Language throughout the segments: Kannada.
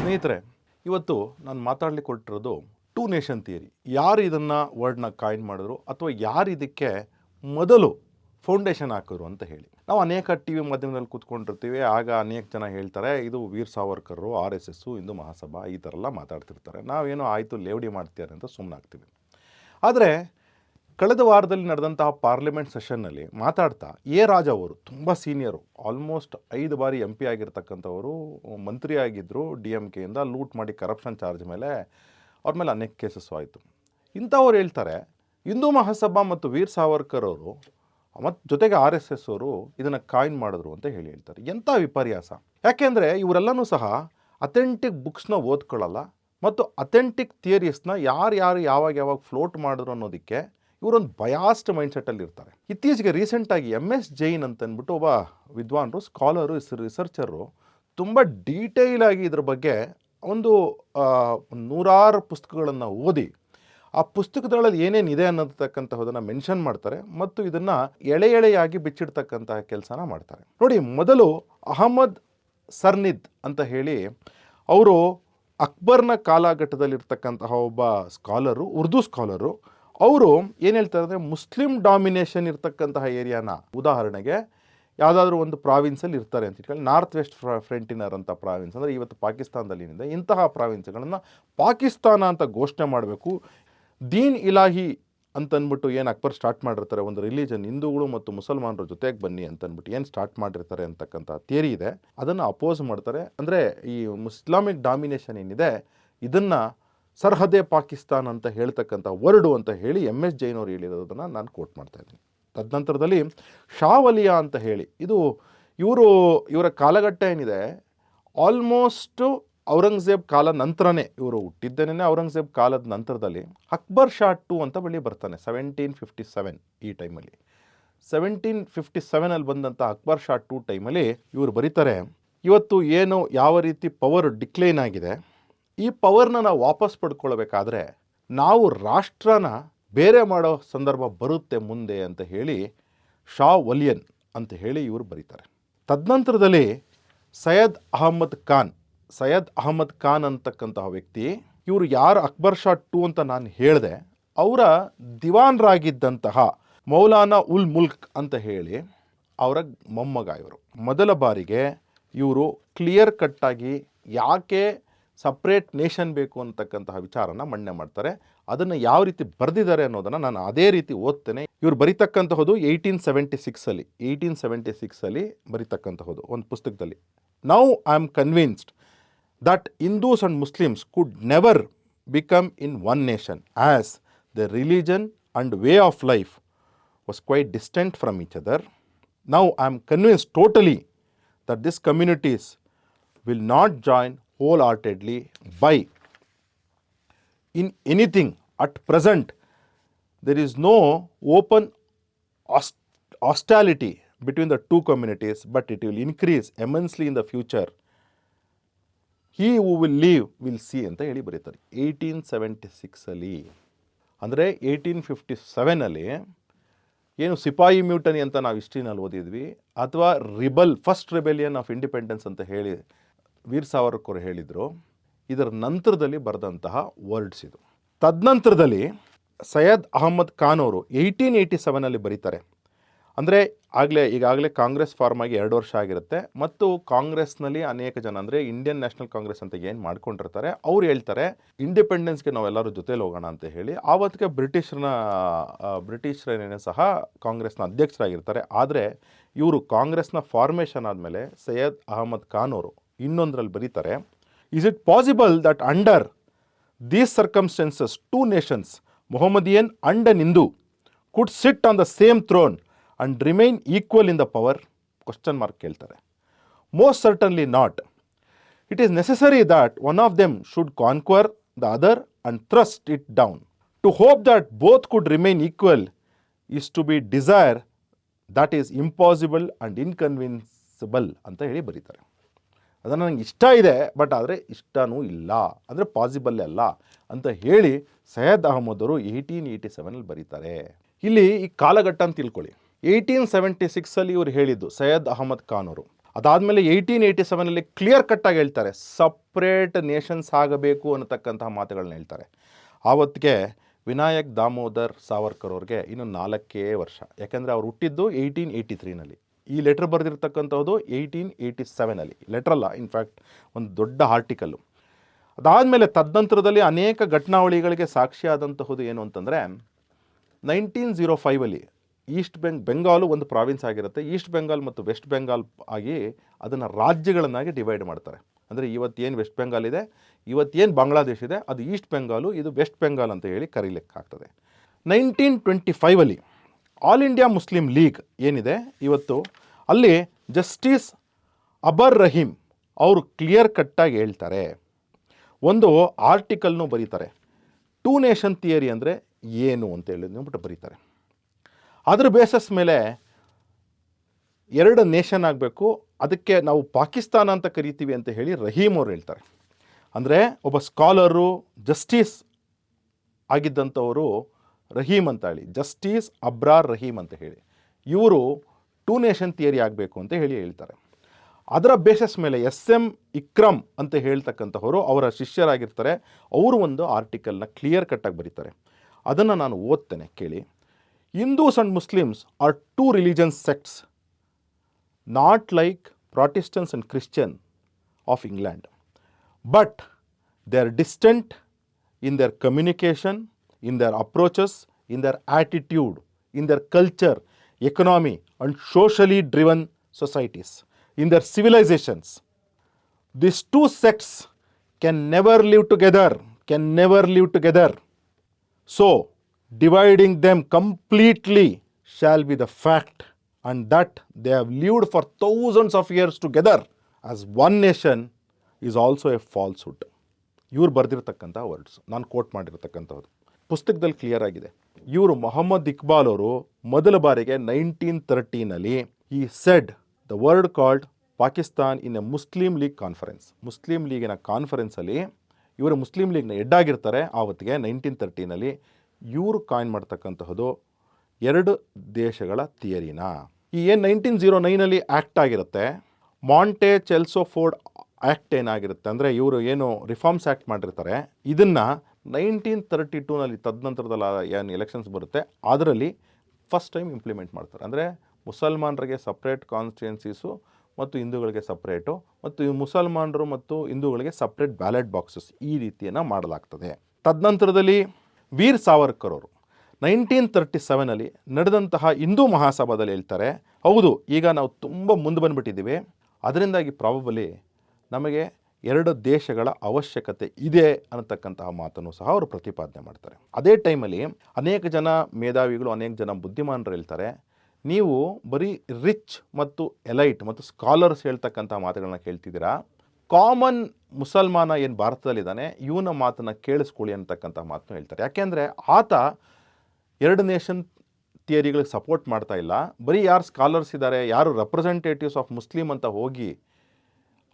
ಸ್ನೇಹಿತರೆ, ಇವತ್ತು ನಾನು ಮಾತಾಡಲಿಕ್ಕೆ ಹೊರಟಿರೋದು ಟೂ ನೇಷನ್ ಥಿಯರಿ. ಯಾರು ಇದನ್ನು ವರ್ಡ್ನ ಕಾಯಿನ್ ಮಾಡಿದ್ರು ಅಥವಾ ಯಾರು ಇದಕ್ಕೆ ಮೊದಲು ಫೌಂಡೇಶನ್ ಹಾಕಿದ್ರು ಅಂತ ಹೇಳಿ. ನಾವು ಅನೇಕ ಟಿ ವಿ ಮಾಧ್ಯಮದಲ್ಲಿ ಕೂತ್ಕೊಂಡಿರ್ತೀವಿ. ಆಗ ಅನೇಕ ಜನ ಹೇಳ್ತಾರೆ ಇದು ವೀರ್ ಸಾವರ್ಕರು, RSS, ಹಿಂದೂ ಮಹಾಸಭಾ ಈ ಥರ ಎಲ್ಲ ಮಾತಾಡ್ತಿರ್ತಾರೆ. ನಾವೇನೋ ಆಯಿತು ಲೇವಡಿ ಮಾಡ್ತೀರ ಅಂತ ಸುಮ್ಮನಾಗ್ತೀವಿ. ಆದರೆ ಕಳೆದ ವಾರದಲ್ಲಿ ನಡೆದಂತಹ ಪಾರ್ಲಿಮೆಂಟ್ ಸೆಷನ್ನಲ್ಲಿ ಮಾತಾಡ್ತಾ ರಾಜ ಅವರು ತುಂಬ ಸೀನಿಯರು, ಆಲ್ಮೋಸ್ಟ್ 5 ಬಾರಿ MP ಆಗಿರ್ತಕ್ಕಂಥವರು, ಮಂತ್ರಿ ಆಗಿದ್ದರು, DMKಯಿಂದ ಲೂಟ್ ಮಾಡಿ ಕರಪ್ಷನ್ ಚಾರ್ಜ್ ಮೇಲೆ ಅವ್ರ ಮೇಲೆ ಅನೇಕ ಕೇಸಸ್ ಆಯಿತು. ಇಂಥವ್ರು ಹೇಳ್ತಾರೆ ಹಿಂದೂ ಮಹಾಸಭಾ ಮತ್ತು ವೀರ್ ಸಾವರ್ಕರ್ ಅವರು ಮತ್ತು ಜೊತೆಗೆ RSS ಅವರು ಇದನ್ನು ಕಾಯಿನ್ ಮಾಡಿದ್ರು ಅಂತ ಹೇಳ್ತಾರೆ. ಎಂಥ ವಿಪರ್ಯಾಸ! ಯಾಕೆಂದರೆ ಇವರೆಲ್ಲನೂ ಸಹ ಅಥೆಂಟಿಕ್ ಬುಕ್ಸ್ನ ಓದ್ಕೊಳ್ಳಲ್ಲ ಮತ್ತು ಅಥೆಂಟಿಕ್ ಥಿಯರೀಸ್ನ ಯಾರು ಯಾವಾಗ ಫ್ಲೋಟ್ ಮಾಡಿದ್ರು ಅನ್ನೋದಕ್ಕೆ ಇವರೊಂದು ಬಯಾಸ್ಡ್ ಮೈಂಡ್ಸೆಟ್ಟಲ್ಲಿ ಇರ್ತಾರೆ. ಇತ್ತೀಚೆಗೆ ರೀಸೆಂಟಾಗಿ MS ಜೈನ್ ಅಂತಂದ್ಬಿಟ್ಟು ಒಬ್ಬ ವಿದ್ವಾನರು, ಸ್ಕಾಲರು, ರಿಸರ್ಚರು ತುಂಬ ಡೀಟೇಲಾಗಿ ಇದ್ರ ಬಗ್ಗೆ ಒಂದು 100 ಪುಸ್ತಕಗಳನ್ನು ಓದಿ ಆ ಪುಸ್ತಕಗಳಲ್ಲಿ ಏನೇನಿದೆ ಅನ್ನತಕ್ಕಂತಹದನ್ನು ಮೆನ್ಷನ್ ಮಾಡ್ತಾರೆ ಮತ್ತು ಇದನ್ನು ಎಳೆಯಾಗಿ ಬಿಚ್ಚಿಡ್ತಕ್ಕಂತಹ ಕೆಲಸನ ಮಾಡ್ತಾರೆ. ನೋಡಿ, ಮೊದಲು ಅಹಮದ್ ಸರ್ನಿದ್ ಅಂತ ಹೇಳಿ ಅವರು ಅಕ್ಬರ್ನ ಕಾಲಘಟ್ಟದಲ್ಲಿರ್ತಕ್ಕಂತಹ ಒಬ್ಬ ಸ್ಕಾಲರು, ಉರ್ದು ಸ್ಕಾಲರು. ಅವರು ಏನು ಹೇಳ್ತಾರೆ ಅಂದರೆ, ಮುಸ್ಲಿಂ ಡಾಮಿನೇಷನ್ ಇರ್ತಕ್ಕಂತಹ ಏರಿಯಾನ, ಉದಾಹರಣೆಗೆ ಯಾವುದಾದ್ರೂ ಒಂದು ಪ್ರಾವಿನ್ಸಲ್ಲಿ ಇರ್ತಾರೆ ಅಂತ ಇಟ್ಕೊಳ್ಳಿ, ನಾರ್ತ್ ವೆಸ್ಟ್ ಫ್ರಂಟಿನರ್ ಅಂತ ಪ್ರಾವಿನ್ಸ್ ಅಂದರೆ ಇವತ್ತು ಪಾಕಿಸ್ತಾನದಲ್ಲಿ ಏನಿದೆ, ಇಂತಹ ಪ್ರಾವಿನ್ಸ್ಗಳನ್ನು ಪಾಕಿಸ್ತಾನ ಅಂತ ಘೋಷಣೆ ಮಾಡಬೇಕು. ದೀನ್ ಇಲಾಹಿ ಅಂತಂದ್ಬಿಟ್ಟು ಏನು ಅಕ್ಬರ್ ಸ್ಟಾರ್ಟ್ ಮಾಡಿರ್ತಾರೆ, ಒಂದು ರಿಲಿಜನ್, ಹಿಂದೂಗಳು ಮತ್ತು ಮುಸಲ್ಮಾನರು ಜೊತೆಗೆ ಬನ್ನಿ ಅಂತಂದ್ಬಿಟ್ಟು ಏನು ಸ್ಟಾರ್ಟ್ ಮಾಡಿರ್ತಾರೆ ಅಂತಕ್ಕಂಥ ಥಿಯರಿ ಇದೆ, ಅದನ್ನು ಅಪೋಸ್ ಮಾಡ್ತಾರೆ. ಅಂದರೆ ಈ ಇಸ್ಲಾಮಿಕ್ ಡಾಮಿನೇಷನ್ ಏನಿದೆ ಇದನ್ನು ಸರ್ಹದೇ ಪಾಕಿಸ್ತಾನ್ ಅಂತ ಹೇಳ್ತಕ್ಕಂಥ ವರ್ಡು ಅಂತ ಹೇಳಿ MS ಜೈನ್ ಅವರು ಹೇಳಿರೋದನ್ನು ನಾನು ಕೋಟ್ ಮಾಡ್ತಾ ಇದ್ದೀನಿ. ತದನಂತರದಲ್ಲಿ ಶಾ ವಲಿಯಾ ಅಂತ ಹೇಳಿ, ಇದು ಇವರ ಕಾಲಘಟ್ಟ ಏನಿದೆ ಆಲ್ಮೋಸ್ಟು ಔರಂಗಜೇಬ್ ಕಾಲ ನಂತರನೇ, ಇವರು ಹುಟ್ಟಿದ್ದೇನೆ ಔರಂಗಜೇಬ್ ಕಾಲದ ನಂತರದಲ್ಲಿ. ಅಕ್ಬರ್ ಶಾ 2 ಅಂತ ಬಳಿ ಬರ್ತಾನೆ 1757. ಈ ಟೈಮಲ್ಲಿ 1757 ಬಂದಂಥ ಅಕ್ಬರ್ ಶಾ 2 ಟೈಮಲ್ಲಿ ಇವರು ಬರೀತಾರೆ, ಇವತ್ತು ಏನು ಯಾವ ರೀತಿ ಪವರ್ ಡಿಕ್ಲೈನ್ ಆಗಿದೆ, ಈ ಪವರ್ನ ನಾವು ವಾಪಸ್ ಪಡ್ಕೊಳ್ಬೇಕಾದ್ರೆ ನಾವು ರಾಷ್ಟ್ರನ ಬೇರೆ ಮಾಡೋ ಸಂದರ್ಭ ಬರುತ್ತೆ ಮುಂದೆ ಅಂತ ಹೇಳಿ ಶಾ ವಲಿಯನ್ ಅಂತ ಹೇಳಿ ಇವರು ಬರೀತಾರೆ. ತದನಂತರದಲ್ಲಿ ಸೈಯದ್ ಅಹಮದ್ ಖಾನ್ ಅಂತಕ್ಕಂತಹ ವ್ಯಕ್ತಿ, ಇವರು ಯಾರು ಅಕ್ಬರ್ ಶಾ 2 ಅಂತ ನಾನು ಹೇಳಿದೆ, ಅವರ ದಿವಾನ್ರಾಗಿದ್ದಂತಹ ಮೌಲಾನಾ ಉಲ್ ಮುಲ್ಕ್ ಅಂತ ಹೇಳಿ ಅವರ ಮೊಮ್ಮಗ. ಇವರು ಮೊದಲ ಬಾರಿಗೆ ಇವರು ಕ್ಲಿಯರ್ ಕಟ್ಟಾಗಿ ಯಾಕೆ ಸಪ್ರೇಟ್ ನೇಷನ್ ಬೇಕು ಅಂತಕ್ಕಂತಹ ವಿಚಾರನ ಮಂಡನೆ ಮಾಡ್ತಾರೆ. ಅದನ್ನು ಯಾವ ರೀತಿ ಬರೆದಿದ್ದಾರೆ ಅನ್ನೋದನ್ನು ನಾನು ಅದೇ ರೀತಿ ಓದ್ತೇನೆ. ಇವರು ಬರೀತಕ್ಕಂತಹದ್ದು 1876 ಬರೀತಕ್ಕಂತಹದ್ದು ಒಂದು ಪುಸ್ತಕದಲ್ಲಿ. Now I am convinced that Hindus and Muslims could never become in one nation, as their religion and way of life was quite distant from each other. Now I am convinced totally that these communities will not join wholeheartedly by in anything at present. There is no open hostility between the two communities, but it will increase immensely in the future. He who will live will see ಅಂತ ಹೇಳಿ ಬರೀತಾರೆ 1876. ಅಂದರೆ 1857 ಏನು ಸಿಪಾಯಿ ಮ್ಯೂಟನಿ ಅಂತ ನಾವು ಹಿಸ್ಟ್ರಿನಲ್ಲಿ ಓದಿದ್ವಿ, ಅಥವಾ ಫಸ್ಟ್ ರೆಬೆಲಿಯನ್ ಆಫ್ ಇಂಡಿಪೆಂಡೆನ್ಸ್ ಅಂತ ಹೇಳಿ ವೀರ್ ಸಾವರ್ಕರ್ ಹೇಳಿದರು, ಇದರ ನಂತರದಲ್ಲಿ ಬರೆದಂತಹ ವರ್ಡ್ಸ್ ಇದು. ತದನಂತರದಲ್ಲಿ ಸೈಯದ್ ಅಹಮದ್ ಖಾನ್ ಅವರು 1887 ಬರೀತಾರೆ. ಅಂದರೆ ಈಗಾಗಲೇ ಕಾಂಗ್ರೆಸ್ ಫಾರ್ಮ್ ಆಗಿ 2 ವರ್ಷ ಆಗಿರುತ್ತೆ ಮತ್ತು ಕಾಂಗ್ರೆಸ್ನಲ್ಲಿ ಅನೇಕ ಜನ, ಅಂದರೆ ಇಂಡಿಯನ್ ನ್ಯಾಷನಲ್ ಕಾಂಗ್ರೆಸ್ ಅಂತ ಏನು ಮಾಡ್ಕೊಂಡಿರ್ತಾರೆ, ಅವ್ರು ಹೇಳ್ತಾರೆ ಇಂಡಿಪೆಂಡೆನ್ಸ್ಗೆ ನಾವೆಲ್ಲರೂ ಜೊತೆಲಿ ಹೋಗೋಣ ಅಂತ ಹೇಳಿ. ಆವತ್ತಿಗೆ ಬ್ರಿಟಿಷರೇನೇ ಸಹ ಕಾಂಗ್ರೆಸ್ನ ಅಧ್ಯಕ್ಷರಾಗಿರ್ತಾರೆ. ಆದರೆ ಇವರು ಕಾಂಗ್ರೆಸ್ನ ಫಾರ್ಮೇಷನ್ ಆದಮೇಲೆ ಸೈಯದ್ ಅಹಮದ್ ಖಾನ್ ಅವರು ಇನ್ನೊಂದರಲ್ಲಿ ಬರೀತಾರೆ, is it possible that under these circumstances 2 nations, Mohammedan and an Hindu, could sit on the same throne and remain equal in the power? Question mark ಕೇಳ್ತಾರೆ. Most certainly not. It is necessary that one of them should conquer the other and thrust it down. To hope that both could remain equal is to be desire that is impossible and inconceivable ಅಂತ ಹೇಳಿ ಬರೀತಾರೆ. ಅದನ್ನು ನನಗೆ ಇಷ್ಟ ಇದೆ, ಬಟ್ ಆದರೆ ಇಷ್ಟನೂ ಇಲ್ಲ, ಅಂದರೆ ಪಾಸಿಬಲ್ ಅಲ್ಲ ಅಂತ ಹೇಳಿ ಸೈಯದ್ ಅಹಮದ್ ಅವರು 1887 ಬರೀತಾರೆ. ಇಲ್ಲಿ ಈ ಕಾಲಘಟ್ಟ ಅಂತ ತಿಳ್ಕೊಳ್ಳಿ. 1876 ಇವರು ಹೇಳಿದ್ದು ಸೈಯದ್ ಅಹಮದ್ ಖಾನ್ ಅವರು. ಅದಾದಮೇಲೆ 1887 ಕ್ಲಿಯರ್ ಕಟ್ಟಾಗಿ ಹೇಳ್ತಾರೆ ಸಪ್ರೇಟ್ ನೇಷನ್ಸ್ ಆಗಬೇಕು ಅನ್ನತಕ್ಕಂತಹ ಮಾತುಗಳನ್ನ ಹೇಳ್ತಾರೆ. ಆವತ್ತಿಗೆ ವಿನಾಯಕ್ ದಾಮೋದರ್ ಸಾವರ್ಕರ್ ಅವ್ರಿಗೆ ಇನ್ನು 4 ವರ್ಷ, ಯಾಕೆಂದರೆ ಅವ್ರು ಹುಟ್ಟಿದ್ದು 1883. ಈ ಲೆಟ್ರ್ ಬರೆದಿರ್ತಕ್ಕಂಥದ್ದು 1887. ಲೆಟ್ರಲ್ಲ, ಇನ್ಫ್ಯಾಕ್ಟ್ ಒಂದು ದೊಡ್ಡ ಆರ್ಟಿಕಲ್ಲು. ಅದಾದಮೇಲೆ ತದನಂತರದಲ್ಲಿ ಅನೇಕ ಘಟನಾವಳಿಗಳಿಗೆ ಸಾಕ್ಷಿಯಾದಂತಹದ್ದು ಏನು ಅಂತಂದರೆ 1905 ಈಸ್ಟ್ ಬೆಂಗಾಲು ಒಂದು ಪ್ರಾವಿನ್ಸ್ ಆಗಿರುತ್ತೆ. ಈಸ್ಟ್ ಬೆಂಗಾಲ್ ಮತ್ತು ವೆಸ್ಟ್ ಬೆಂಗಾಲ್ ಆಗಿ ಅದನ್ನು ರಾಜ್ಯಗಳನ್ನಾಗಿ ಡಿವೈಡ್ ಮಾಡ್ತಾರೆ. ಅಂದರೆ ಇವತ್ತೇನು ವೆಸ್ಟ್ ಬೆಂಗಾಲ್ ಇದೆ, ಇವತ್ತೇನು ಬಾಂಗ್ಲಾದೇಶ್ ಇದೆ, ಅದು ಈಸ್ಟ್ ಬೆಂಗಾಲು, ಇದು ವೆಸ್ಟ್ ಬೆಂಗಾಲ್ ಅಂತ ಹೇಳಿ ಕರೀಲಿಕ್ಕಾಗ್ತದೆ. 1925 ಆಲ್ ಇಂಡಿಯಾ ಮುಸ್ಲಿಂ ಲೀಗ್ ಏನಿದೆ ಇವತ್ತು, ಅಲ್ಲಿ ಜಸ್ಟಿಸ್ ಅಬರ್ ರಹೀಮ್ ಅವರು ಕ್ಲಿಯರ್ ಕಟ್ಟಾಗಿ ಹೇಳ್ತಾರೆ, ಒಂದು ಆರ್ಟಿಕಲ್ನು ಬರೀತಾರೆ. 2 ನೇಷನ್ ಥಿಯರಿ ಅಂದರೆ ಏನು ಅಂತ ಹೇಳಿದ್ಬಿಟ್ಟು ಬರೀತಾರೆ. ಅದ್ರ ಬೇಸಸ್ ಮೇಲೆ 2 ನೇಷನ್ ಆಗಬೇಕು, ಅದಕ್ಕೆ ನಾವು ಪಾಕಿಸ್ತಾನ ಅಂತ ಕರಿತೀವಿ ಅಂತ ಹೇಳಿ ರಹೀಮ್ ಅವರು ಹೇಳ್ತಾರೆ. ಅಂದರೆ ಒಬ್ಬ ಸ್ಕಾಲರು ಜಸ್ಟಿಸ್ ಆಗಿದ್ದಂಥವರು ರಹೀಮ್ ಅಂತ ಹೇಳಿ, ಜಸ್ಟಿಸ್ ಅಬ್ರಾರ್ ರಹೀಮ್ ಅಂತ ಹೇಳಿ, ಇವರು 2 ನೇಷನ್ ಥಿಯರಿ ಆಗಬೇಕು ಅಂತ ಹೇಳಿ ಹೇಳ್ತಾರೆ. ಅದರ ಬೇಸಸ್ ಮೇಲೆ SM ಇಕ್ರಮ್ ಅಂತ ಹೇಳ್ತಕ್ಕಂಥವರು ಅವರ ಶಿಷ್ಯರಾಗಿರ್ತಾರೆ. ಅವರು ಒಂದು ಆರ್ಟಿಕಲ್ನ ಕ್ಲಿಯರ್ ಕಟ್ಟಾಗಿ ಬರೀತಾರೆ. ಅದನ್ನು ನಾನು ಓದ್ತೇನೆ, ಕೇಳಿ. Hindus and Muslims are 2 religion sects, not like Protestants and Christian of England, but they are distant in their communication, in their approaches, in their attitude, in their culture, economy and socially driven societies, in their civilizations. These 2 sects can never live together. So, dividing them completely shall be the fact, and that they have lived for thousands of years together as one nation is also a falsehood. ಇವ್ರು ಬರೆದಿರ್ತಕ್ಕಂಥ ವರ್ಡ್ಸ್, ನಾನು ಕೋಟ್ ಮಾಡಿರ್ತಕ್ಕಂಥದ್ದು ಪುಸ್ತಕದಲ್ಲಿ ಕ್ಲಿಯರ್ ಆಗಿದೆ. ಇವರು ಮೊಹಮ್ಮದ್ ಇಕ್ಬಾಲ್ ಅವರು ಮೊದಲ ಬಾರಿಗೆ 1913 ಈ said the word called Pakistan in a Muslim League conference. Muslim ಲೀಗಿನ ಕಾನ್ಫರೆನ್ಸಲ್ಲಿ ಇವರು ಮುಸ್ಲಿಂ ಲೀಗ್ನ ಹೆಡ್ ಆಗಿರ್ತಾರೆ. ಆವತ್ತಿಗೆ 1913 ಇವರು ಕಾಯಿನ್ ಮಾಡ್ತಕ್ಕಂತಹದ್ದು 2 ದೇಶಗಳ ಥಿಯರಿನ. ಈ ಏನು 1909 ಆ್ಯಕ್ಟ್ ಆಗಿರುತ್ತೆ, ಮಾಂಟೆ ಚೆಲ್ಸೋಫೋರ್ಡ್ ಆ್ಯಕ್ಟ್ ಏನಾಗಿರುತ್ತೆ ಅಂದರೆ ಇವರು ಏನು ರಿಫಾರ್ಮ್ಸ್ ಆ್ಯಕ್ಟ್ ಮಾಡಿರ್ತಾರೆ, ಇದನ್ನು 1932 ತದನಂತರದಲ್ಲಿ ಏನು ಎಲೆಕ್ಷನ್ಸ್ ಬರುತ್ತೆ ಅದರಲ್ಲಿ ಫಸ್ಟ್ ಟೈಮ್ ಇಂಪ್ಲಿಮೆಂಟ್ ಮಾಡ್ತಾರೆ. ಅಂದರೆ ಮುಸಲ್ಮಾನರಿಗೆ ಸಪ್ರೇಟ್ ಕಾನ್ಸ್ಟಿಟ್ಯೂನ್ಸೀಸು ಮತ್ತು ಹಿಂದೂಗಳಿಗೆ ಸಪ್ರೇಟು, ಮತ್ತು ಮುಸಲ್ಮಾನರು ಮತ್ತು ಹಿಂದೂಗಳಿಗೆ ಸಪ್ರೇಟ್ ಬ್ಯಾಲೆಟ್ ಬಾಕ್ಸಸ್, ಈ ರೀತಿಯನ್ನು ಮಾಡಲಾಗ್ತದೆ. ತದನಂತರದಲ್ಲಿ ವೀರ್ ಸಾವರ್ಕರ್ ಅವರು 1937 ನಡೆದಂತಹ ಹಿಂದೂ ಮಹಾಸಭಾದಲ್ಲಿ ಹೇಳ್ತಾರೆ, ಹೌದು ಈಗ ನಾವು ತುಂಬ ಮುಂದೆ ಬಂದುಬಿಟ್ಟಿದ್ದೀವಿ, ಅದರಿಂದಾಗಿ ಪ್ರಾಬಬಲಿ ನಮಗೆ 2 ದೇಶಗಳ ಅವಶ್ಯಕತೆ ಇದೆ ಅನ್ನತಕ್ಕಂತಹ ಮಾತನ್ನು ಸಹ ಅವರು ಪ್ರತಿಪಾದನೆ ಮಾಡ್ತಾರೆ. ಅದೇ ಟೈಮಲ್ಲಿ ಅನೇಕ ಜನ ಮೇಧಾವಿಗಳು, ಅನೇಕ ಜನ ಬುದ್ಧಿಮಾನರು ಹೇಳ್ತಾರೆ, ನೀವು ಬರೀ ರಿಚ್ ಮತ್ತು ಎಲೈಟ್ ಮತ್ತು ಸ್ಕಾಲರ್ಸ್ ಹೇಳ್ತಕ್ಕಂಥ ಮಾತುಗಳನ್ನ ಕೇಳ್ತಿದ್ದೀರಾ, ಕಾಮನ್ ಮುಸಲ್ಮಾನ ಏನು ಭಾರತದಲ್ಲಿದ್ದಾನೆ ಇವನ ಮಾತನ್ನು ಕೇಳಿಸ್ಕೊಳ್ಳಿ ಅಂತಕ್ಕಂಥ ಮಾತನ್ನು ಹೇಳ್ತಾರೆ. ಯಾಕೆಂದರೆ ಆತ 2 ನೇಷನ್ ಥಿಯರಿಗಳಿಗೆ ಸಪೋರ್ಟ್ ಮಾಡ್ತಾ ಇಲ್ಲ, ಬರೀ ಯಾರು ಸ್ಕಾಲರ್ಸ್ ಇದ್ದಾರೆ, ಯಾರು ರೆಪ್ರೆಸೆಂಟೇಟಿವ್ಸ್ ಆಫ್ ಮುಸ್ಲಿಮ್ ಅಂತ ಹೋಗಿ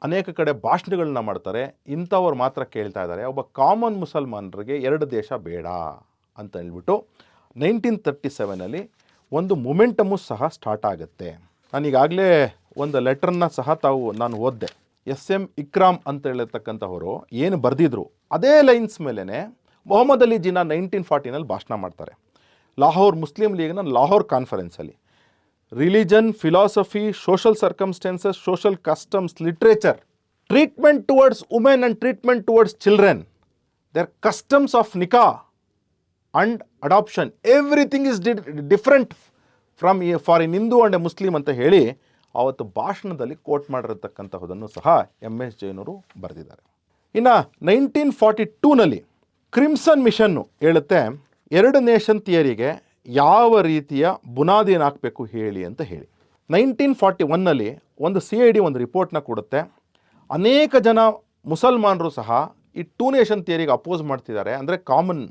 ಅನೇಕ ಕಡೆ ಭಾಷಣಗಳನ್ನ ಮಾಡ್ತಾರೆ, ಇಂಥವ್ರು ಮಾತ್ರ ಕೇಳ್ತಾ ಇದ್ದಾರೆ. ಒಬ್ಬ ಕಾಮನ್ ಮುಸಲ್ಮಾನರಿಗೆ 2 ದೇಶ ಬೇಡ ಅಂತ ಹೇಳ್ಬಿಟ್ಟು 1937 ಒಂದು ಮೊಮೆಂಟಮು ಸಹ ಸ್ಟಾರ್ಟ್ ಆಗುತ್ತೆ. ನಾನೀಗಾಗಲೇ ಒಂದು ಲೆಟ್ರನ್ನ ಸಹ ನಾನು ಓದಿದೆ. SM ಇಕ್ರಾಮ್ ಅಂತ ಹೇಳಿರ್ತಕ್ಕಂಥವರು ಏನು ಬರೆದಿದ್ರು ಅದೇ ಲೈನ್ಸ್ ಮೇಲೇ ಮೊಹಮ್ಮದ್ ಅಲಿ ಜಿನ್ನಾ 1940 ಭಾಷಣ ಮಾಡ್ತಾರೆ ಲಾಹೋರ್ ಮುಸ್ಲಿಂ ಲೀಗ್ನ ಲಾಹೋರ್ ಕಾನ್ಫರೆನ್ಸಲ್ಲಿ. Religion, philosophy, social circumstances, social customs, literature, treatment towards women and treatment towards children, their customs of nikah and adoption, everything is different from for in Hindu and a Muslim ಅಂತ ಹೇಳಿ ಆವತ್ತು ಭಾಷಣದಲ್ಲಿ ಕೋಟ್ ಮಾಡಿರತಕ್ಕಂತಹದನ್ನು ಸಹ MS ಜೈನವರು ಬರೆದಿದ್ದಾರೆ. ಇನ್ನು 1942 ಕ್ರಿಮ್ಸನ್ ಮಿಷನ್ನು ಹೇಳುತ್ತೆ 2 ನೇಷನ್ ಥಿಯರಿಗೆ ಯಾವ ರೀತಿಯ ಬುನಾದಿಯನ್ನು ಹಾಕಬೇಕು ಹೇಳಿ ಅಂತ ಹೇಳಿ. 1941 ಒಂದು CID ಒಂದು ರಿಪೋರ್ಟ್ನ ಕೊಡುತ್ತೆ. ಅನೇಕ ಜನ ಮುಸಲ್ಮಾನರು ಸಹ ಈ 2 ನೇಷನ್ ಥಿಯರಿಗೆ ಅಪೋಸ್ ಮಾಡ್ತಿದ್ದಾರೆ. ಅಂದರೆ ಕಾಮನ್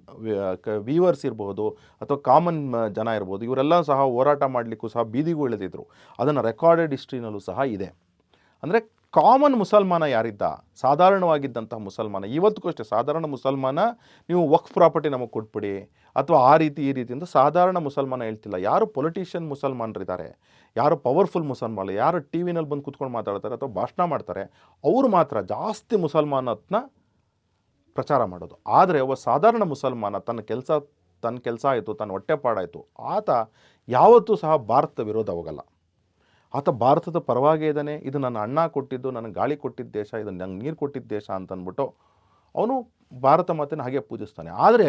ವೀವರ್ಸ್ ಇರ್ಬೋದು ಅಥವಾ ಕಾಮನ್ ಜನ ಇರ್ಬೋದು, ಇವರೆಲ್ಲ ಸಹ ಹೋರಾಟ ಮಾಡಲಿಕ್ಕೂ ಸಹ ಬೀದಿಗೂ ಇಳಿದಿದ್ರು. ಅದನ್ನು ರೆಕಾರ್ಡೆಡ್ ಹಿಸ್ಟ್ರಿನಲ್ಲೂ ಸಹ ಇದೆ. ಅಂದರೆ ಕಾಮನ್ ಮುಸಲ್ಮಾನ ಯಾರಿದ್ದ, ಸಾಧಾರಣವಾಗಿದ್ದಂತಹ ಮುಸಲ್ಮಾನ, ಇವತ್ತಿಗೂ ಅಷ್ಟೇ ಸಾಧಾರಣ ಮುಸಲ್ಮಾನ ನೀವು ವಕ್ಫ್ ಪ್ರಾಪರ್ಟಿ ನಮಗೆ ಕೊಟ್ಬಿಡಿ ಅಥವಾ ಆ ರೀತಿ ಈ ರೀತಿ ಅಂತ ಸಾಧಾರಣ ಮುಸಲ್ಮಾನ ಹೇಳ್ತಿಲ್ಲ. ಯಾರು ಪೊಲಿಟಿಷಿಯನ್ ಮುಸಲ್ಮಾನರಿದ್ದಾರೆ, ಯಾರು ಪವರ್ಫುಲ್ ಮುಸಲ್ಮಾನ, ಯಾರು ಟಿ ವಿನಲ್ಲಿ ಬಂದು ಕೂತ್ಕೊಂಡು ಮಾತಾಡ್ತಾರೆ ಅಥವಾ ಭಾಷಣ ಮಾಡ್ತಾರೆ, ಅವರು ಮಾತ್ರ ಜಾಸ್ತಿ ಮುಸಲ್ಮಾನತ್ನ ಪ್ರಚಾರ ಮಾಡೋದು. ಆದರೆ ಒಬ್ಬ ಸಾಧಾರಣ ಮುಸಲ್ಮಾನ ತನ್ನ ಕೆಲಸ ಆಯಿತು, ತನ್ನ ಹೊಟ್ಟೆಪಾಡಾಯಿತು, ಆತ ಯಾವತ್ತೂ ಸಹ ಭಾರತದ ವಿರೋಧ ಹೋಗಲ್ಲ. ಆತ ಭಾರತದ ಪರವಾಗೇ ಇದ್ದಾನೆ, ಇದು ನನ್ನ ಅಣ್ಣ ಕೊಟ್ಟಿದ್ದು, ನನಗೆ ಗಾಳಿ ಕೊಟ್ಟಿದ್ದ ದೇಶ, ಇದು ನಂಗೆ ನೀರು ಕೊಟ್ಟಿದ್ದ ದೇಶ ಅಂತಂದ್ಬಿಟ್ಟು ಅವನು ಭಾರತ ಮಾತನ್ನು ಹಾಗೆ ಪೂಜಿಸ್ತಾನೆ. ಆದರೆ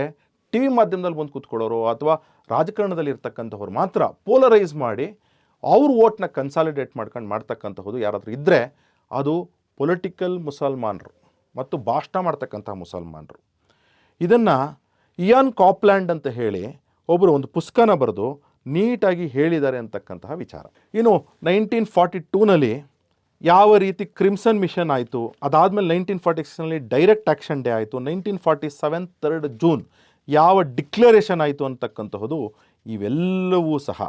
ಟಿ ವಿ ಮಾಧ್ಯಮದಲ್ಲಿ ಬಂದು ಕೂತ್ಕೊಳ್ಳೋರು ಅಥವಾ ರಾಜಕಾರಣದಲ್ಲಿ ಇರ್ತಕ್ಕಂಥವ್ರು ಮಾತ್ರ ಪೋಲರೈಸ್ ಮಾಡಿ ಅವ್ರ ಓಟ್ನ ಕನ್ಸಾಲಿಡೇಟ್ ಮಾಡ್ತಕ್ಕಂಥದ್ದು ಯಾರಾದರೂ ಇದ್ದರೆ ಅದು ಪೊಲಿಟಿಕಲ್ ಮುಸಲ್ಮಾನರು ಮತ್ತು ಭಾಷಣ ಮಾಡ್ತಕ್ಕಂಥ ಮುಸಲ್ಮಾನರು. ಇದನ್ನು ಇಯಾನ್ ಕಾಪ್ಲ್ಯಾಂಡ್ ಅಂತ ಹೇಳಿ ಒಬ್ಬರು ಒಂದು ಪುಸ್ತಕನ ಬರೆದು ನೀಟಾಗಿ ಹೇಳಿದ್ದಾರೆ ಅಂತಕ್ಕಂತಹ ವಿಚಾರ. ಇನ್ನು 1942ನಲ್ಲಿ ಯಾವ ರೀತಿ ಕ್ರಿಮ್ಸನ್ ಮಿಷನ್ ಆಯಿತು, ಅದಾದಮೇಲೆ 1946ನಲ್ಲಿ ಡೈರೆಕ್ಟ್ ಆ್ಯಕ್ಷನ್ ಡೇ ಆಯಿತು, 1947 3 ಜೂನ್ ಯಾವ ಡಿಕ್ಲರೇಷನ್ ಆಯಿತು ಅಂತಕ್ಕಂತಹದ್ದು ಇವೆಲ್ಲವೂ ಸಹ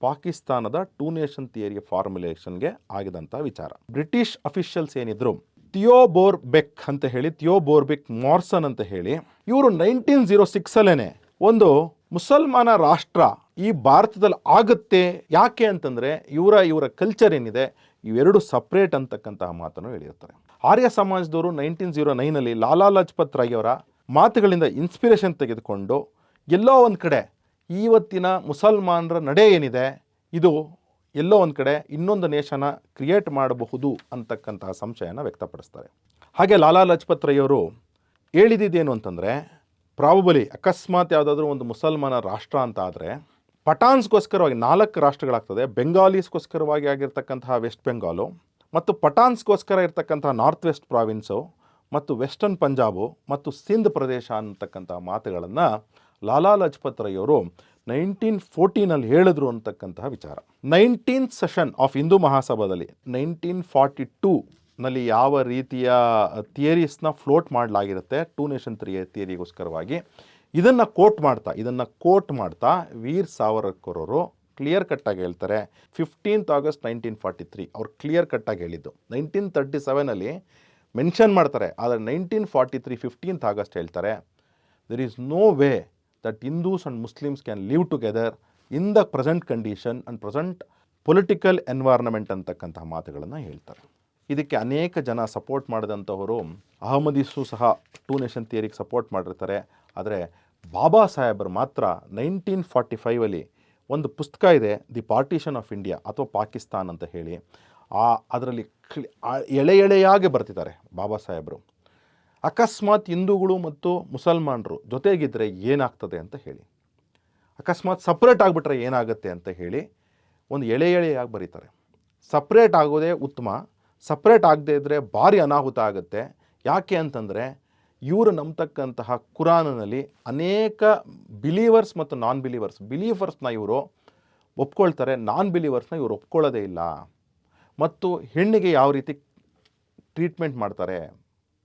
ಪಾಕಿಸ್ತಾನದ ಟೂ ನೇಷನ್ ಥಿಯರಿಯ ಫಾರ್ಮುಲೇಷನ್ಗೆ ಆಗಿದಂಥ ವಿಚಾರ. ಬ್ರಿಟಿಷ್ ಅಫಿಷಿಯಲ್ಸ್ ಏನಿದ್ರು ಥಿಯೋ ಬೋರ್ಬೆಕ್ ಮಾರ್ಸನ್ ಅಂತ ಹೇಳಿ ಇವರು 1906 ಒಂದು ಮುಸಲ್ಮಾನ ರಾಷ್ಟ್ರ ಈ ಭಾರತದಲ್ಲಿ ಆಗುತ್ತೆ, ಯಾಕೆ ಅಂತಂದರೆ ಇವರ ಕಲ್ಚರ್ ಏನಿದೆ ಇವೆರಡು ಸಪ್ರೇಟ್ ಅಂತಕ್ಕಂತಹ ಮಾತನ್ನು ಹೇಳಿರ್ತಾರೆ. ಆರ್ಯ ಸಮಾಜದವರು 1909ನಲ್ಲಿ ಲಾಲಾ ಲಜಪತ್ ರಾಯ್ ಅವರ ಮಾತುಗಳಿಂದ ಇನ್ಸ್ಪಿರೇಷನ್ ತೆಗೆದುಕೊಂಡು ಎಲ್ಲೋ ಒಂದು ಕಡೆ ಇವತ್ತಿನ ಮುಸಲ್ಮಾನರ ನಡೆ ಏನಿದೆ ಇದು ಎಲ್ಲೋ ಒಂದು ಕಡೆ ಇನ್ನೊಂದು ನೇಷನ ಕ್ರಿಯೇಟ್ ಮಾಡಬಹುದು ಅಂತಕ್ಕಂತಹ ಸಂಶಯನ ವ್ಯಕ್ತಪಡಿಸ್ತಾರೆ. ಹಾಗೆ ಲಾಲಾ ಲಜಪತ್ ರಾಯ್ ಅವರು ಹೇಳಿದ್ದೇನು ಅಂತಂದರೆ, ಪ್ರಾಬಬಲಿ ಅಕಸ್ಮಾತ್ ಯಾವುದಾದ್ರೂ ಒಂದು ಮುಸಲ್ಮಾನ ರಾಷ್ಟ್ರ ಅಂತ ಆದರೆ ಪಠಾನ್ಸ್ಗೋಸ್ಕರವಾಗಿ 4 ರಾಷ್ಟ್ರಗಳಾಗ್ತದೆ. ಬೆಂಗಾಲೀಸ್ಗೋಸ್ಕರವಾಗಿ ಆಗಿರ್ತಕ್ಕಂತಹ ವೆಸ್ಟ್ ಬೆಂಗಾಲು ಮತ್ತು ಪಠಾನ್ಸ್ಗೋಸ್ಕರ ಇರ್ತಕ್ಕಂತಹ ನಾರ್ತ್ ವೆಸ್ಟ್ ಪ್ರಾವಿನ್ಸು ಮತ್ತು ವೆಸ್ಟರ್ನ್ ಪಂಜಾಬು ಮತ್ತು ಸಿಂಧ್ ಪ್ರದೇಶ ಅಂತಕ್ಕಂಥ ಮಾತುಗಳನ್ನು ಲಾಲಾ ಲಜಪತ್ ರಾಯ್ ಅವರು 1914ನಲ್ಲಿ ಹೇಳಿದ್ರು ಅಂತಕ್ಕಂತಹ ವಿಚಾರ. 19th ಸೆಷನ್ ಆಫ್ ಹಿಂದೂ ಮಹಾಸಭಾದಲ್ಲಿ 1942ನಲ್ಲಿ ಯಾವ ರೀತಿಯ ಥಿಯರೀಸ್ನ ಫ್ಲೋಟ್ ಮಾಡಲಾಗಿರುತ್ತೆ ಟೂ ನೇಷನ್ ಥಿಯರಿಗೋಸ್ಕರವಾಗಿ ಇದನ್ನು ಕೋಟ್ ಮಾಡ್ತಾ ವೀರ್ ಸಾವರ್ಕರ್ ಅವರು ಕ್ಲಿಯರ್ ಕಟ್ಟಾಗಿ ಹೇಳ್ತಾರೆ. 15th ಆಗಸ್ಟ್ 1943 ಅವ್ರು ಕ್ಲಿಯರ್ ಕಟ್ಟಾಗಿ ಹೇಳಿದ್ದು. 1937ನಲ್ಲಿ ಮೆನ್ಷನ್ ಮಾಡ್ತಾರೆ, ಆದರೆ 1943 15th ಆಗಸ್ಟ್ ಹೇಳ್ತಾರೆ, there is no way that Hindus and Muslims can live together in the present condition and present political environment ಅಂತಕ್ಕಂತಹ ಮಾತುಗಳನ್ನು ಹೇಳ್ತಾರೆ. ಇದಕ್ಕೆ ಅನೇಕ ಜನ ಸಪೋರ್ಟ್ ಮಾಡಿದಂಥವರು ಅಹಮದೀಸು ಸಹ ಟೂ ನೇಷನ್ ಥಿಯರಿಗೆ ಸಪೋರ್ಟ್ ಮಾಡಿರ್ತಾರೆ. ಆದರೆ ಬಾಬಾ ಸಾಹೇಬರು ಮಾತ್ರ 1945 ಒಂದು ಪುಸ್ತಕ ಇದೆ, ದಿ ಪಾರ್ಟಿಷನ್ ಆಫ್ ಇಂಡಿಯಾ ಅಥವಾ ಪಾಕಿಸ್ತಾನ್ ಅಂತ ಹೇಳಿ, ಅದರಲ್ಲಿ ಎಳೆಯಾಗಿ ಬರ್ತಿದ್ದಾರೆ ಬಾಬಾ ಸಾಹೇಬರು. ಅಕಸ್ಮಾತ್ ಹಿಂದೂಗಳು ಮತ್ತು ಮುಸಲ್ಮಾನರು ಜೊತೆಗಿದ್ದರೆ ಏನಾಗ್ತದೆ ಅಂತ ಹೇಳಿ, ಅಕಸ್ಮಾತ್ ಸಪ್ರೇಟ್ ಆಗಿಬಿಟ್ರೆ ಏನಾಗುತ್ತೆ ಅಂತ ಹೇಳಿ ಒಂದು ಎಳೆಯಾಗಿ ಬರೀತಾರೆ. ಸಪ್ರೇಟ್ ಆಗೋದೇ ಉತ್ತಮ, ಸಪ್ರೇಟ್ ಆಗದೇ ಇದ್ದರೆ ಭಾರಿ ಅನಾಹುತ ಆಗುತ್ತೆ. ಯಾಕೆ ಅಂತಂದರೆ ಇವರು ನಂಬತಕ್ಕಂತಹ ಕುರಾನಲ್ಲಿ ಅನೇಕ ಬಿಲೀವರ್ಸ್ ಮತ್ತು ನಾನ್ ಬಿಲೀವರ್ಸ್ನ ಇವರು ಒಪ್ಕೊಳ್ತಾರೆ, ನಾನ್ ಬಿಲೀವರ್ಸ್ನ ಇವರು ಒಪ್ಕೊಳ್ಳೋದೇ ಇಲ್ಲ. ಮತ್ತು ಹೆಣ್ಣಿಗೆ ಯಾವ ರೀತಿ ಟ್ರೀಟ್ಮೆಂಟ್ ಮಾಡ್ತಾರೆ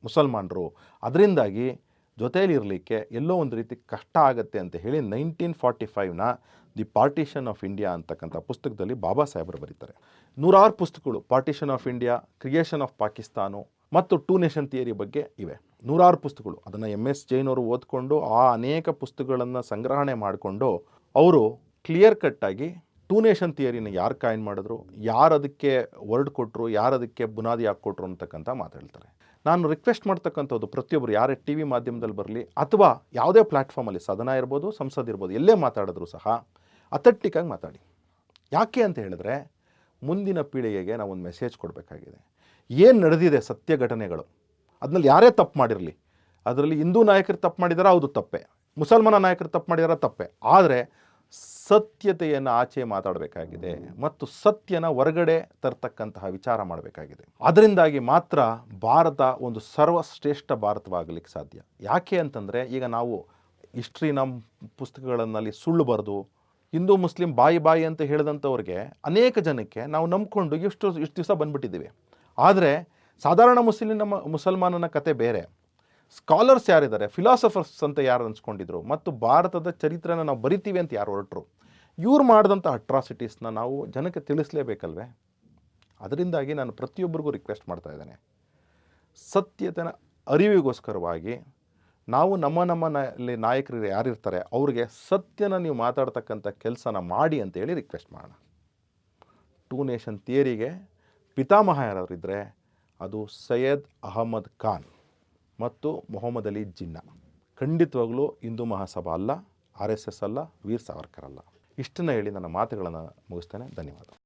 ಮುಸಲ್ಮಾನರು, ಅದರಿಂದಾಗಿ ಜೊತೆಯಲ್ಲಿರಲಿಕ್ಕೆ ಎಲ್ಲೋ ಒಂದು ರೀತಿ ಕಷ್ಟ ಆಗುತ್ತೆ ಅಂತ ಹೇಳಿ 1945ನ ದಿ ಪಾರ್ಟಿಷನ್ ಆಫ್ ಇಂಡಿಯಾ ಅಂತಕ್ಕಂಥ ಪುಸ್ತಕದಲ್ಲಿ ಬಾಬಾ ಸಾಹೇಬರು ಬರೀತಾರೆ. 100 ಪುಸ್ತಕಗಳು partition of India, creation of Pakistan ಮತ್ತು ಟೂ ನೇಷನ್ ಥಿಯರಿ ಬಗ್ಗೆ ಇವೆ. 100 ಪುಸ್ತಕಗಳು. ಅದನ್ನು MS ಜೈನ್ ಅವರು ಓದ್ಕೊಂಡು ಆ ಅನೇಕ ಪುಸ್ತಕಗಳನ್ನು ಸಂಗ್ರಹಣೆ ಮಾಡಿಕೊಂಡು ಅವರು ಕ್ಲಿಯರ್ ಕಟ್ಟಾಗಿ ಟೂ ನೇಷನ್ ಥಿಯರಿನ ಯಾರು ಕಾಯಿನ್ ಮಾಡಿದ್ರು, ಯಾರು ಅದಕ್ಕೆ ವರ್ಡ್ ಕೊಟ್ಟರು, ಯಾರು ಅದಕ್ಕೆ ಬುನಾದಿ ಹಾಕ್ಕೊಟ್ರು ಅಂತಕ್ಕಂಥ ಮಾತಾಡ್ತಾರೆ. ನಾನು ರಿಕ್ವೆಸ್ಟ್ ಮಾಡ್ತಕ್ಕಂಥದ್ದು ಪ್ರತಿಯೊಬ್ಬರು ಯಾರೇ ಟಿ ವಿ ಮಾಧ್ಯಮದಲ್ಲಿ ಬರಲಿ ಅಥವಾ ಯಾವುದೇ ಪ್ಲ್ಯಾಟ್ಫಾರ್ಮಲ್ಲಿ, ಸದನ ಇರ್ಬೋದು, ಸಂಸದ್ ಇರ್ಬೋದು, ಎಲ್ಲೇ ಮಾತಾಡಿದ್ರು ಸಹ ಅಥೆಂಟಿಕ್ಕಾಗಿ ಮಾತಾಡಿ. ಯಾಕೆ ಅಂತ ಹೇಳಿದ್ರೆ ಮುಂದಿನ ಪೀಳಿಗೆಗೆ ನಾವು ಒಂದು ಮೆಸೇಜ್ ಕೊಡಬೇಕಾಗಿದೆ. ಏನು ನಡೆದಿದೆ ಸತ್ಯ ಘಟನೆಗಳು, ಅದರಲ್ಲಿ ಯಾರೇ ತಪ್ಪು ಮಾಡಿರಲಿ, ಅದರಲ್ಲಿ ಹಿಂದೂ ನಾಯಕರು ತಪ್ಪು ಮಾಡಿದಾರ, ಹೌದು ತಪ್ಪೆ, ಮುಸಲ್ಮಾನ ನಾಯಕರು ತಪ್ಪು ಮಾಡಿದಾರ ತಪ್ಪೆ, ಆದರೆ ಸತ್ಯತೆಯನ್ನು ಆಚೆ ಮಾತಾಡಬೇಕಾಗಿದೆ ಮತ್ತು ಸತ್ಯನ ಹೊರಗಡೆ ತರ್ತಕ್ಕಂತಹ ವಿಚಾರ ಮಾಡಬೇಕಾಗಿದೆ. ಅದರಿಂದಾಗಿ ಮಾತ್ರ ಭಾರತ ಒಂದು ಸರ್ವಶ್ರೇಷ್ಠ ಭಾರತವಾಗಲಿಕ್ಕೆ ಸಾಧ್ಯ. ಯಾಕೆ ಅಂತಂದರೆ ಈಗ ನಾವು ಹಿಸ್ಟ್ರಿನ ಪುಸ್ತಕಗಳಲ್ಲಿ ಸುಳ್ಳು ಬರೆದು ಹಿಂದೂ ಮುಸ್ಲಿಂ ಬಾಯಿ ಅಂತ ಹೇಳಿದಂಥವ್ರಿಗೆ ಅನೇಕ ಜನಕ್ಕೆ ನಾವು ನಂಬ್ಕೊಂಡು ಇಷ್ಟು ದಿವಸ ಬಂದುಬಿಟ್ಟಿದ್ದೀವಿ. ಆದರೆ ಸಾಧಾರಣ ಮುಸಲ್ಮಾನನ ಕತೆ ಬೇರೆ. ಸ್ಕಾಲರ್ಸ್ ಯಾರಿದ್ದಾರೆ, ಫಿಲಾಸಫರ್ಸ್ ಅಂತ ಯಾರು ಅನ್ಸ್ಕೊಂಡಿದ್ರು ಮತ್ತು ಭಾರತದ ಚರಿತ್ರೆನ ನಾವು ಬರಿತೀವಿ ಅಂತ ಯಾರು ಹೊರಟರು, ಇವ್ರು ಮಾಡಿದಂಥ ಅಟ್ರಾಸಿಟೀಸ್ನ ನಾವು ಜನಕ್ಕೆ ತಿಳಿಸ್ಲೇಬೇಕಲ್ವೇ. ಅದರಿಂದಾಗಿ ನಾನು ಪ್ರತಿಯೊಬ್ಬರಿಗೂ ರಿಕ್ವೆಸ್ಟ್ ಮಾಡ್ತಾ ಇದ್ದೇನೆ, ಸತ್ಯತೆಯ ಅರಿವಿಗೋಸ್ಕರವಾಗಿ ನಾವು ನಮ್ಮಲ್ಲಿ ನಾಯಕರು ಯಾರಿರ್ತಾರೆ ಅವ್ರಿಗೆ ಸತ್ಯನ ನೀವು ಮಾತಾಡ್ತಕ್ಕಂಥ ಕೆಲಸನ ಮಾಡಿ ಅಂತೇಳಿ ರಿಕ್ವೆಸ್ಟ್ ಮಾಡೋಣ. ಟೂ ನೇಷನ್ ಥಿಯರಿಗೆ ಪಿತಾಮಹ ಯಾರಾದ್ರಿದ್ದರೆ ಅದು ಸೈಯದ್ ಅಹಮದ್ ಖಾನ್ ಮತ್ತು ಮೊಹಮ್ಮದ್ ಅಲಿ ಜಿನ್ನಾ. ಖಂಡಿತವಾಗ್ಲೂ ಹಿಂದೂ ಮಹಾಸಭಾ ಅಲ್ಲ, RSS ಅಲ್ಲ, ವೀರ್ ಸಾವರ್ಕರ್ ಅಲ್ಲ. ಇಷ್ಟನ್ನು ಹೇಳಿ ನನ್ನ ಮಾತುಗಳನ್ನು ಮುಗಿಸ್ತೇನೆ. ಧನ್ಯವಾದ.